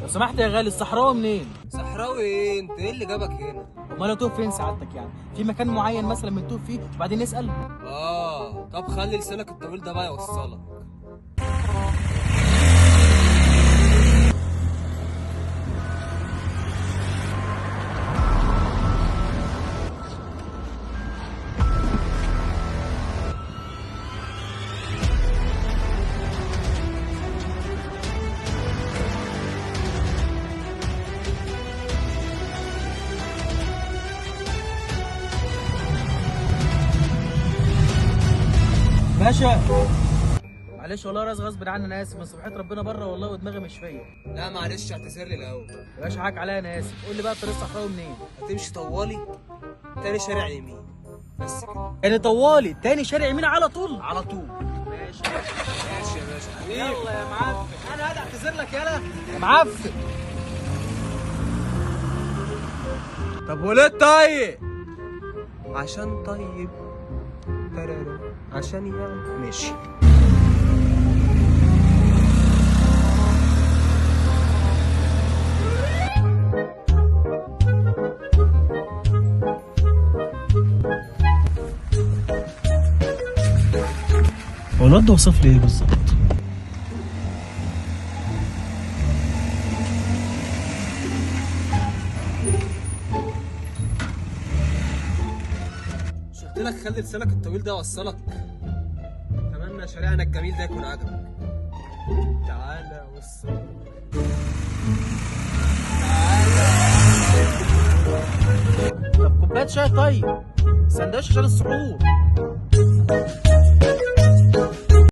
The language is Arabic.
لو سمحت يا غالي، الصحراوي منين؟ صحراوي ايه؟ انت ايه اللي جابك هنا؟ امال اتوه فين سعادتك يعني؟ في مكان معين مثلا بنتوه فيه وبعدين نسال؟ طب خلي لسانك الطويل ده بقى يوصلك. باشا معلش والله يا راس، غصب عني، انا اسف، من صبحيه ربنا بره والله ودماغي مش فيا. لا معلش، اعتذر لي الاول. يا باشا حقك عليا، انا اسف. قول لي بقى الطريق الصحراوي منين؟ هتمشي طوالي تاني شارع يمين، بس كده. يعني طوالي تاني شارع يمين على طول؟ على طول. ماشي ماشي يا باشا حبيبي. يلا يا معفن، انا هادي اعتذر لك يالا يا معفن. طب وليه طيب؟ عشان طيب. ترارا. عشان يعني ماشي. هو الواد ده وصف لي ايه بالظبط؟ مش قلت لك خلي لسانك الطويل ده يوصلك؟ اتمنى شارعنا الجميل ده يكون عجبك. تعالى وصل. طب كوبايه شاي طيب، سندوتش عشان السحور.